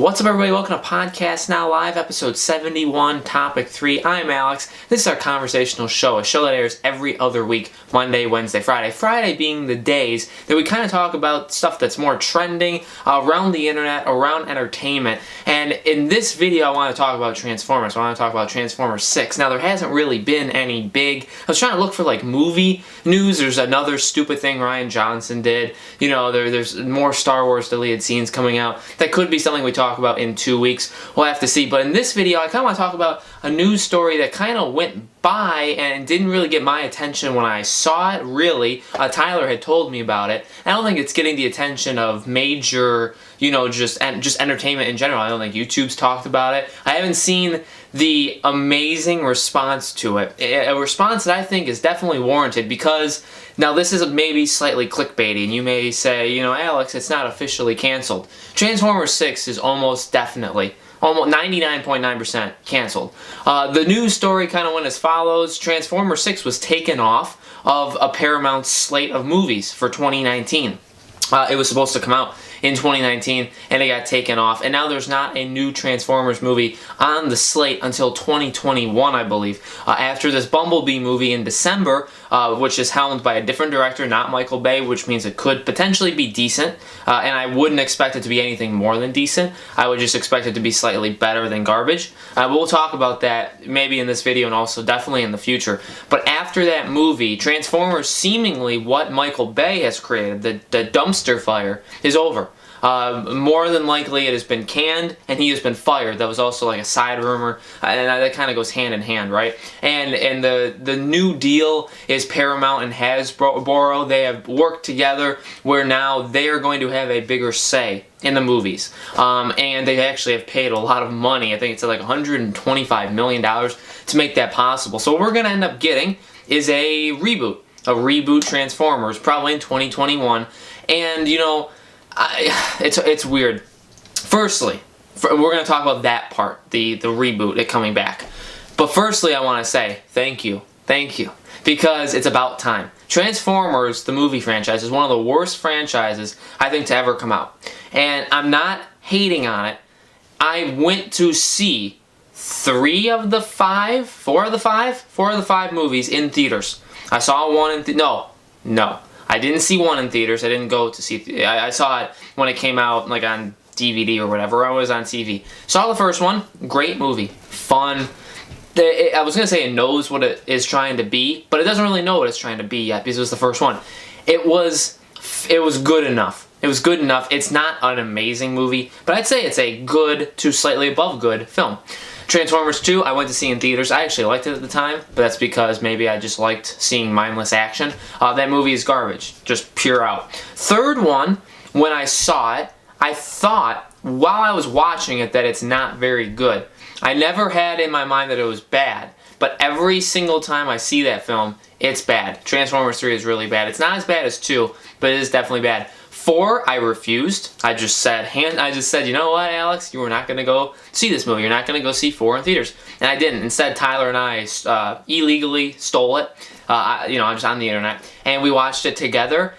What's up, everybody? Welcome to Podcast Now Live, episode 71, topic 3. I'm Alex. This is our conversational show, a show that airs every other week, Monday, Wednesday, Friday. Friday being the days that we kind of talk about stuff that's more trending around the internet, around entertainment. And in this video, I want to talk about Transformers. I want to talk about Transformers 6. Now, there hasn't really been any big... I was trying to look for, like, movie news. There's another stupid thing Rian Johnson did. You know, there's more Star Wars deleted scenes coming out. That could be something we talk about in 2 weeks. We'll have to see. But in this video, I kind of want to talk about a news story that kind of went by and didn't really get my attention when I saw it, really. Tyler had told me about it. I don't think it's getting the attention of major, you know, just entertainment in general. I don't think YouTube's talked about it. I haven't seen the amazing response to it. A response that I think is definitely warranted because, now this is maybe slightly clickbaity and you may say, you know, Alex, it's not officially canceled. Transformers 6 is almost definitely, almost 99.9% canceled. The news story kind of went as follows. Transformers 6 was taken off of a Paramount slate of movies for 2019. It was supposed to come out in 2019 and it got taken off, and now there's not a new Transformers movie on the slate until 2021, I believe, after this Bumblebee movie in December, which is helmed by a different director, not Michael Bay, which means it could potentially be decent, and I wouldn't expect it to be anything more than decent. I would just expect it to be slightly better than garbage. But we'll talk about that maybe in this video and also definitely in the future. But after that movie, Transformers, seemingly what Michael Bay has created, the dumpster fire, is over. More than likely it has been canned and he has been fired. That was also like a side rumor, and that kind of goes hand in hand, right? And the new deal is Paramount and Hasbro. They have worked together where now they are going to have a bigger say in the movies, and they actually have paid a lot of money. I think it's like $125 million to make that possible. So what we're going to end up getting is a reboot Transformers, probably in 2021. And you know, it's weird. Firstly, we're going to talk about that part, the reboot, it coming back. But firstly, I want to say thank you, because it's about time. Transformers, the movie franchise, is one of the worst franchises I think to ever come out. And I'm not hating on it. I went to see 4 of the 5 movies in theaters. I saw one in no. I didn't see one in theaters. I didn't go to see... I saw it when it came out, like, on DVD or whatever. I was on TV. Saw the first one. Great movie. Fun. I was going to say it knows what it is trying to be, but it doesn't really know what it's trying to be yet because it was the first one. It was good enough. It was good enough. It's not an amazing movie, but I'd say it's a good to slightly above good film. Transformers 2, I went to see in theaters. I actually liked it at the time, but that's because maybe I just liked seeing mindless action. That movie is garbage, just pure out. Third one, when I saw it, I thought, while I was watching it, that it's not very good. I never had in my mind that it was bad, but every single time I see that film, it's bad. Transformers 3 is really bad. It's not as bad as 2, but it is definitely bad. 4, I refused. I just said, you know what, Alex? You were not going to go see this movie. You're not going to go see 4 in theaters. And I didn't. Instead, Tyler and I illegally stole it. You know, I'm just on the internet. And we watched it together.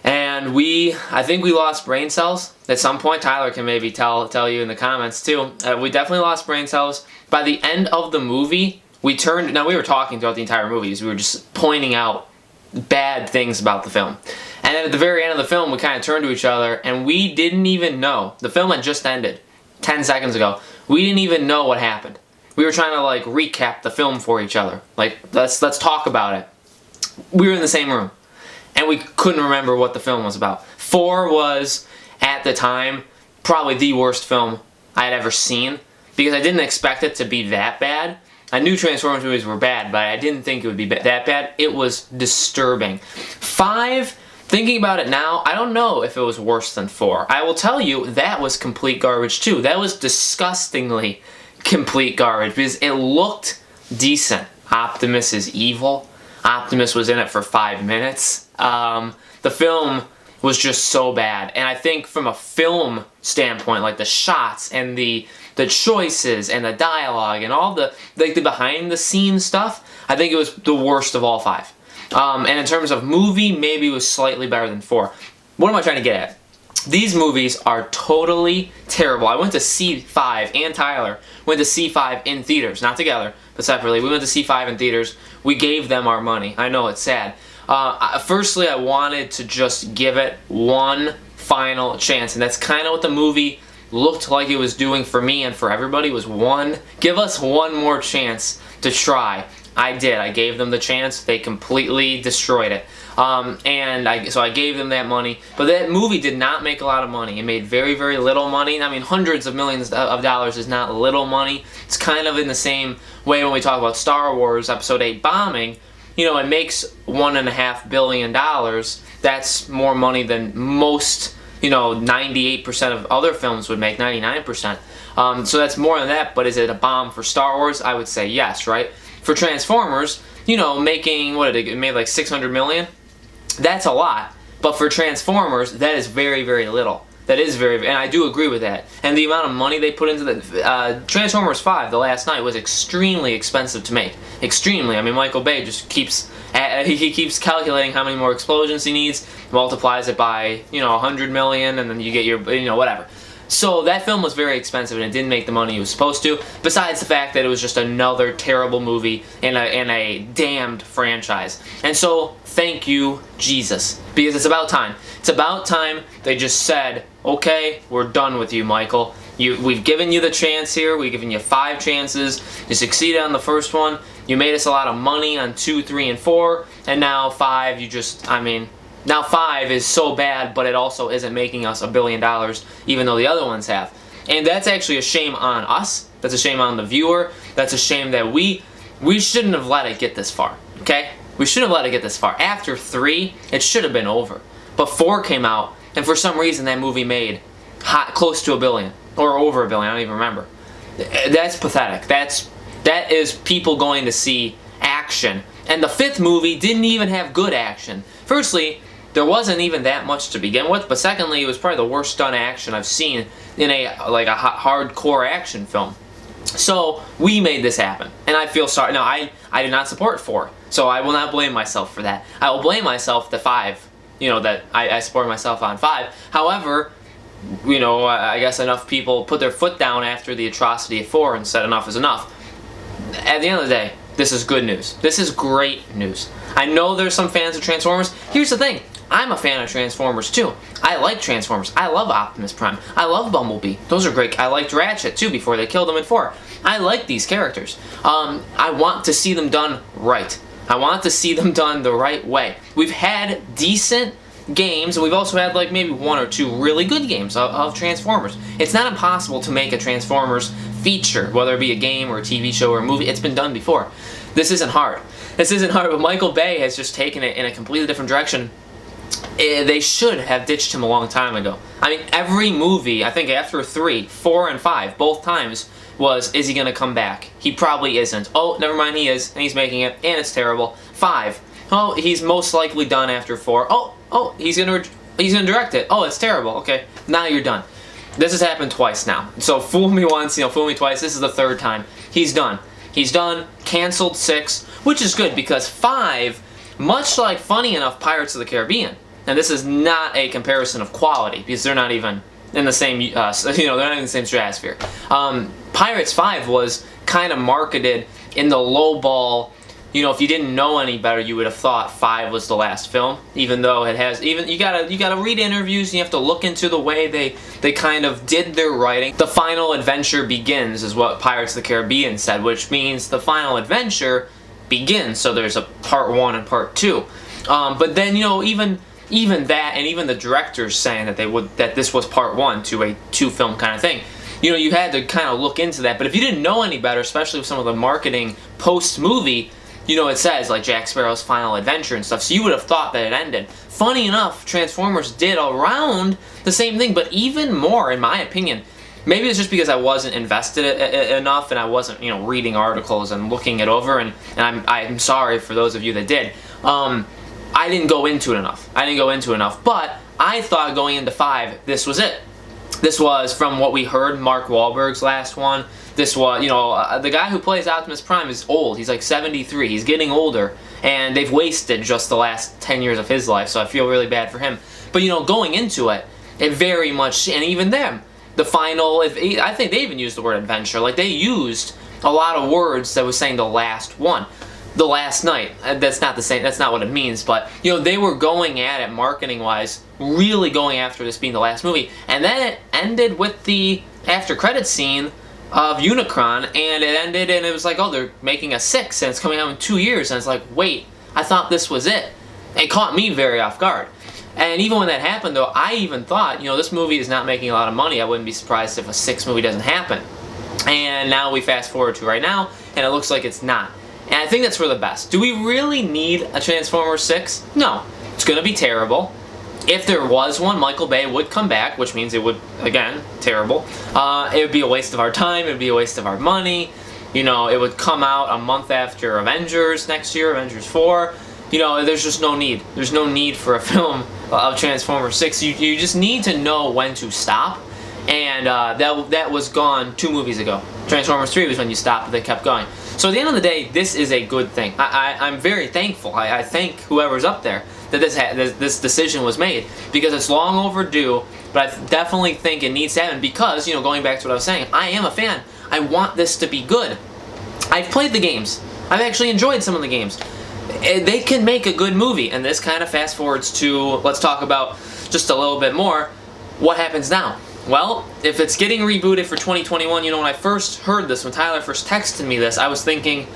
And I think we lost brain cells at some point. Tyler can maybe tell you in the comments too. We definitely lost brain cells. By the end of the movie, we were talking throughout the entire movie. We were just pointing out bad things about the film. And then at the very end of the film, we kind of turned to each other, and we didn't even know. The film had just ended 10 seconds ago. We didn't even know what happened. We were trying to, like, recap the film for each other. Like, let's talk about it. We were in the same room, and we couldn't remember what the film was about. 4 was, at the time, probably the worst film I had ever seen, because I didn't expect it to be that bad. I knew Transformers movies were bad, but I didn't think it would be that bad. It was disturbing. 5... Thinking about it now, I don't know if it was worse than 4. I will tell you, that was complete garbage too. That was disgustingly complete garbage because it looked decent. Optimus is evil. Optimus was in it for 5 minutes. The film was just so bad. And I think from a film standpoint, like the shots and the choices and the dialogue and all the behind the scenes stuff, I think it was the worst of all 5. And in terms of movie, maybe it was slightly better than 4. What am I trying to get at? These movies are totally terrible. I went to see 5, and Tyler went to see 5 in theaters, not together, but separately. We went to see 5 in theaters. We gave them our money. I know, it's sad. Firstly, I wanted to just give it one final chance, and that's kind of what the movie looked like it was doing for me and for everybody, was give us one more chance to try. I did. I gave them the chance. They completely destroyed it. So I gave them that money. But that movie did not make a lot of money. It made very, very little money. I mean, hundreds of millions of dollars is not little money. It's kind of in the same way when we talk about Star Wars Episode 8 bombing. You know, it makes $1.5 billion. That's more money than most, 98% of other films would make, 99%. So that's more than that, but is it a bomb for Star Wars? I would say yes, right? For Transformers, making, it made like $600 million? That's a lot. But for Transformers, that is very, very little. That is and I do agree with that. And the amount of money they put into the Transformers 5, The Last Night, was extremely expensive to make. Extremely. I mean, Michael Bay just keeps calculating how many more explosions he needs, multiplies it by 100 million, and then you get your whatever. So that film was very expensive and it didn't make the money it was supposed to, besides the fact that it was just another terrible movie in a damned franchise. And so, thank you, Jesus. Because it's about time. It's about time they just said, okay, we're done with you, Michael. We've given you the chance here. We've given you 5 chances. You succeeded on the first one. You made us a lot of money on 2, 3, and 4. And now 5, now 5 is so bad, but it also isn't making us $1 billion, even though the other ones have. And that's actually a shame on us. That's a shame on the viewer. That's a shame that we shouldn't have let it get this far, okay? We shouldn't have let it get this far. After 3, it should have been over. But 4 came out, and for some reason that movie made close to $1 billion, or over $1 billion, I don't even remember. That's pathetic. That is people going to see action. And the 5th movie didn't even have good action. Firstly, there wasn't even that much to begin with, but secondly, it was probably the worst done action I've seen in a hardcore action film. So we made this happen, and I feel sorry. Now, I did not support 4, so I will not blame myself for that. I will blame myself that 5, that I supported myself on 5. However, I guess enough people put their foot down after the atrocity of 4 and said enough is enough. At the end of the day, this is good news. This is great news. I know there's some fans of Transformers. Here's the thing. I'm a fan of Transformers too. I like Transformers. I love Optimus Prime. I love Bumblebee. Those are great. I liked Ratchet too before they killed him in 4. I like these characters. I want to see them done right. I want to see them done the right way. We've had decent games, and we've also had like maybe 1 or 2 really good games of Transformers. It's not impossible to make a Transformers feature, whether it be a game or a TV show or a movie. It's been done before. This isn't hard. This isn't hard, but Michael Bay has just taken it in a completely different direction. They should have ditched him a long time ago. I mean, every movie, I think after 3, 4, and 5, both times, is he going to come back? He probably isn't. Oh, never mind, he is, and he's making it, and it's terrible. 5, oh, he's most likely done after 4. Oh, he's going to direct it. Oh, it's terrible. Okay, now you're done. This has happened twice now. So fool me once, fool me twice. This is the 3rd time. He's done. He's done. Canceled 6, which is good because 5, much like funny enough Pirates of the Caribbean, and this is not a comparison of quality because they're not even in the same, they're not in the same stratosphere. Pirates 5 was kind of marketed in the low ball. If you didn't know any better, you would have thought 5 was the last film, even though it has. You gotta read interviews. And you have to look into the way they kind of did their writing. The final adventure begins, is what Pirates of the Caribbean said, which means the final adventure begins. So there's a part 1 and part 2. But then even that, and even the directors saying that this was part 1 to a 2-film kind of thing. You had to kind of look into that. But if you didn't know any better, especially with some of the marketing post-movie, it says like Jack Sparrow's final adventure and stuff, so you would have thought that it ended. Funny enough, Transformers did around the same thing, but even more, in my opinion. Maybe it's just because I wasn't invested enough and I wasn't, reading articles and looking it over, and I'm sorry for those of you that did. I didn't go into it enough. But I thought going into 5, this was it. This was, from what we heard, Mark Wahlberg's last one. This was, the guy who plays Optimus Prime is old. He's like 73. He's getting older. And they've wasted just the last 10 years of his life, so I feel really bad for him. But, going into it, It very much, and even them, the final, I think they even used the word adventure. Like, they used a lot of words that was saying the last one. The last night. That's not the same, that's not what it means, but, you know, they were going at it marketing-wise, really going after this being the last movie. And then it ended with the after-credits scene of Unicron, and it ended, and it was like, oh, they're making a 6, and it's coming out in 2 years, and it's like, wait, I thought this was it. It caught me very off guard. And even when that happened, though, I even thought, you know, this movie is not making a lot of money. I wouldn't be surprised if a 6 movie doesn't happen. And now we fast forward to right now, and it looks like it's not. And I think that's for the best. Do we really need a Transformers 6? No. It's going to be terrible. If there was one, Michael Bay would come back, which means it would, again, terrible. It would be a waste of our time. It would be a waste of our money. You know, it would come out a month after Avengers next year, Avengers 4. You know, there's just no need. There's no need for a film of Transformers 6. You just need to know when to stop. And that was gone 2 movies ago. Transformers 3 was when you stopped, but they kept going. So at the end of the day, this is a good thing. I'm very thankful. I thank whoever's up there that this decision was made, because it's long overdue, but I definitely think it needs to happen because, you know, going back to what I was saying, I am a fan. I want this to be good. I've played the games. I've actually enjoyed some of the games. They can make a good movie, and this kind of fast forwards to, let's talk about just a little bit more, what happens now. Well, if it's getting rebooted for 2021, you know, when I first heard this, when Tyler first texted me this, I was thinking,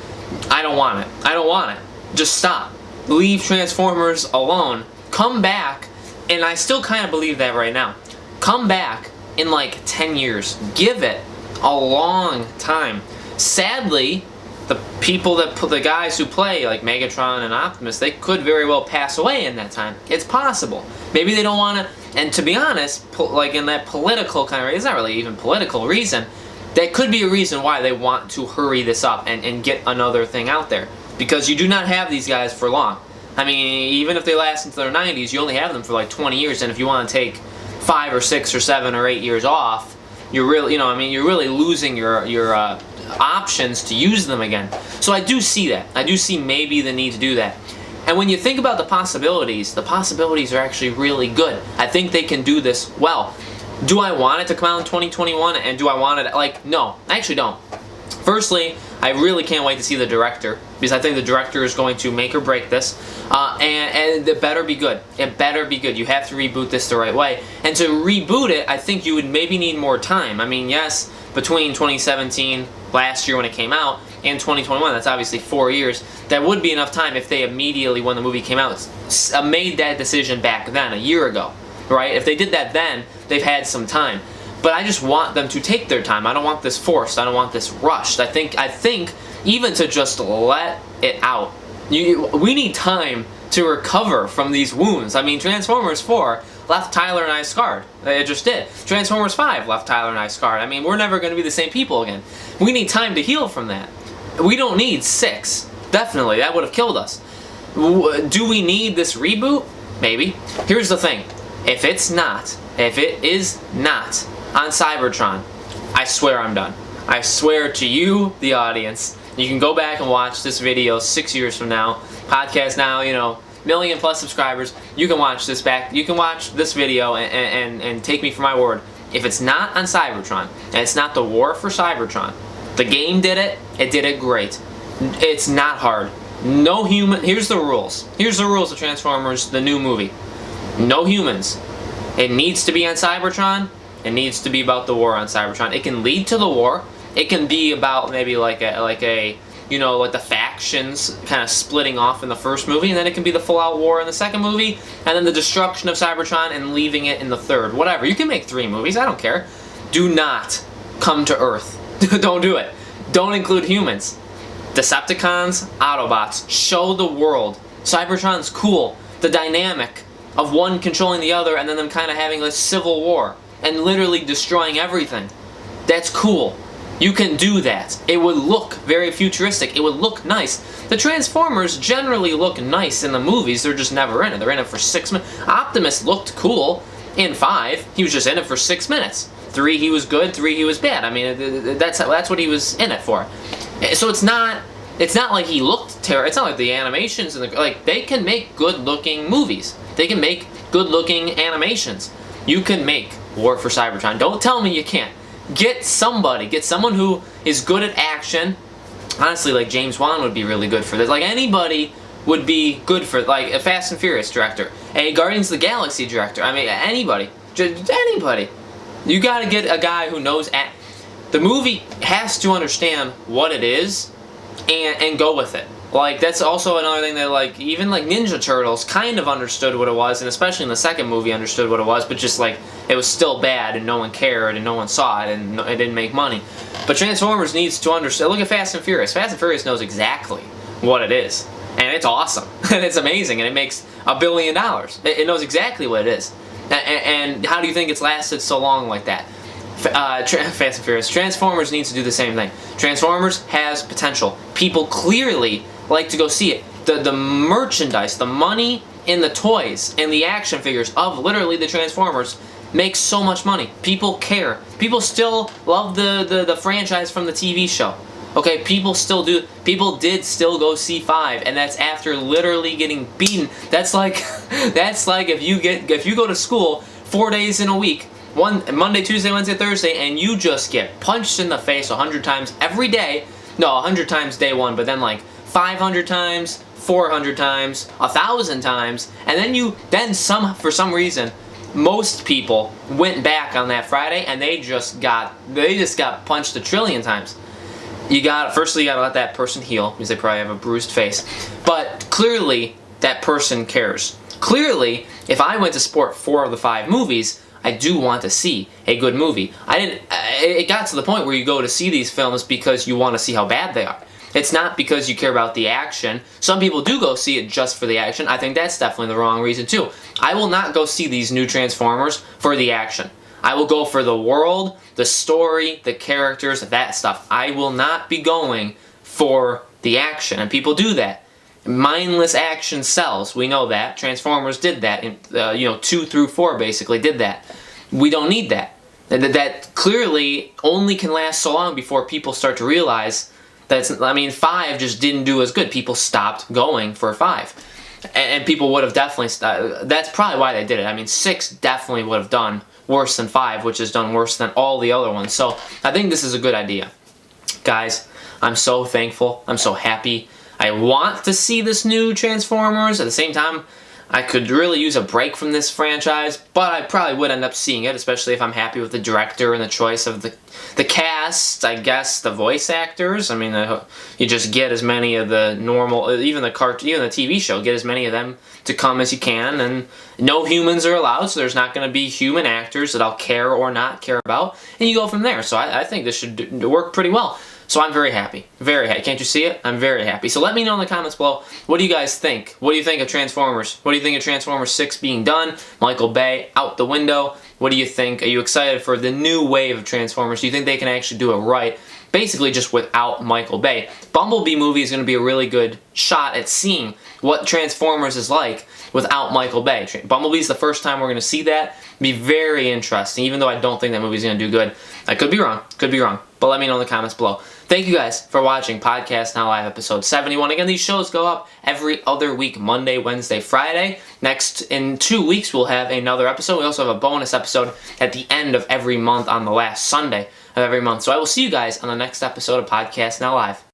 I don't want it. I don't want it. Just stop. Leave Transformers alone. Come back, and I still kind of believe that right now. Come back in like 10 years. Give it a long time. Sadly, the guys who play, like Megatron and Optimus, they could very well pass away in that time. It's possible. Maybe they don't want to, and to be honest, like in that political kind of, it's not really even political reason, that could be a reason why they want to hurry this up and get another thing out there. Because you do not have these guys for long. I mean, even if they last into their 90s, you only have them for like 20 years, and if you want to take 5 or 6 or 7 or 8 years off, you're really, you know, I mean, you're really losing your options to use them again. So I do see that. I do see maybe the need to do that. And when you think about the possibilities are actually really good. I think they can do this well. Do I want it to come out in 2021, and do I want it, like, no, I actually don't. Firstly, I really can't wait to see the director, because I think the director is going to make or break this, and it better be good. It better be good. You have to reboot this the right way. And to reboot it, I think you would maybe need more time. I mean, yes, between 2017, last year when it came out, and 2021, that's obviously 4 years, that would be enough time if they immediately, when the movie came out, made that decision back then, a year ago, right? If they did that then, they've had some time. But I just want them to take their time. I don't want this forced. I don't want this rushed. I think even to just let it out. We need time to recover from these wounds. I mean, Transformers 4 left Tyler and I scarred. It just did. Transformers 5 left Tyler and I scarred. I mean, we're never going to be the same people again. We need time to heal from that. We don't need 6. Definitely. That would have killed us. Do we need this reboot? Maybe. Here's the thing. If it is not on Cybertron, I swear I'm done. I swear to you, the audience. You can go back and watch this video 6 years from now. Podcast now, you know, 1 million+ subscribers. You can watch this back. You can watch this video and take me for my word. If it's not on Cybertron, and it's not the war for Cybertron, the game did it. It did it great. It's not hard. No human. Here's the rules. Here's the rules of Transformers, the new movie. No humans. It needs to be on Cybertron. It needs to be about the war on Cybertron. It can lead to the war. It can be about maybe like a you know, like the factions kind of splitting off in the first movie, and then it can be the full-out war in the second movie, and then the destruction of Cybertron and leaving it in the third. Whatever. You can make 3 movies. I don't care. Do not come to Earth. Don't do it. Don't include humans. Decepticons, Autobots. Show the world. Cybertron's cool. The dynamic of one controlling the other, and then them kind of having this civil war and literally destroying everything. That's cool. You can do that. It would look very futuristic. It would look nice. The Transformers generally look nice in the movies. They're just never in it. They're in it for 6 minutes. Optimus looked cool in 5. He was just in it for 6 minutes. 3 he was good. 3 he was bad. I mean, that's what he was in it for. So it's not like he looked terrible. It's not like the animations and like they can make good looking movies. They can make good looking animations. You can make War for Cybertron. Don't tell me you can't. Get someone who is good at action. Honestly, like James Wan would be really good for this. Like anybody would be good for, like a Fast and Furious director, a Guardians of the Galaxy director. I mean, anybody, just anybody. You got to get a guy who knows. The movie has to understand what it is, and go with it. Like that's also another thing that like even like Ninja Turtles kind of understood what it was, and especially in the second movie understood what it was, but just like it was still bad and no one cared and no one saw it and it didn't make money. But Transformers needs to understand. Look at Fast and Furious. Fast and Furious knows exactly what it is, and it's awesome and it's amazing and it makes $1 billion. It knows exactly what it is. And how do you think it's lasted so long like that? Fast and Furious. Transformers needs to do the same thing. Transformers has potential. People clearly like to go see it. The merchandise, the money in the toys and the action figures of literally the Transformers makes so much money. People care. People still love the franchise from the TV show. Okay, people still do. People did still go see 5, and that's after literally getting beaten. That's like if you go to school 4 days in a week, Monday, Tuesday, Wednesday, Thursday, and you just get punched in the face 100 times every day. No, 100 times day one, but then like 500 times, 400 times, 1,000 times, and then for some reason, most people went back on that Friday and they just got punched 1 trillion times. Firstly, you gotta let that person heal because they probably have a bruised face. But clearly, that person cares. Clearly, if I went to support 4 of the 5 movies, I do want to see a good movie. It got to the point where you go to see these films because you want to see how bad they are. It's not because you care about the action. Some people do go see it just for the action. I think that's definitely the wrong reason too. I will not go see these new Transformers for the action. I will go for the world, the story, the characters, that stuff. I will not be going for the action, and people do that. Mindless action sells. We know that. Transformers did that. 2 through 4 basically did that. We don't need that. That clearly only can last so long before people start to realize that 5 just didn't do as good. People stopped going for 5. And people would have definitely... that's probably why they did it. 6 definitely would have done worse than 5, which has done worse than all the other ones. So I think this is a good idea. Guys, I'm so thankful. I'm so happy. I want to see this new Transformers. At the same time, I could really use a break from this franchise, but I probably would end up seeing it, especially if I'm happy with the director and the choice of the cast, I guess, the voice actors. You just get as many of the normal, even the TV show, get as many of them to come as you can, and no humans are allowed, so there's not going to be human actors that I'll care or not care about, and you go from there. So I think this should work pretty well. So I'm very happy. Very happy. Can't you see it? I'm very happy. So let me know in the comments below, what do you guys think? What do you think of Transformers? What do you think of Transformers 6 being done? Michael Bay out the window. What do you think? Are you excited for the new wave of Transformers? Do you think they can actually do it right? Basically just without Michael Bay. Bumblebee movie is going to be a really good shot at seeing what Transformers is like without Michael Bay. Bumblebee is the first time we're going to see that. Be very interesting, even though I don't think that movie's going to do good. I could be wrong. Could be wrong. But let me know in the comments below. Thank you guys for watching Podcast Now Live episode 71. Again, these shows go up every other week, Monday, Wednesday, Friday. Next, in 2 weeks, we'll have another episode. We also have a bonus episode at the end of every month on the last Sunday of every month. So I will see you guys on the next episode of Podcast Now Live.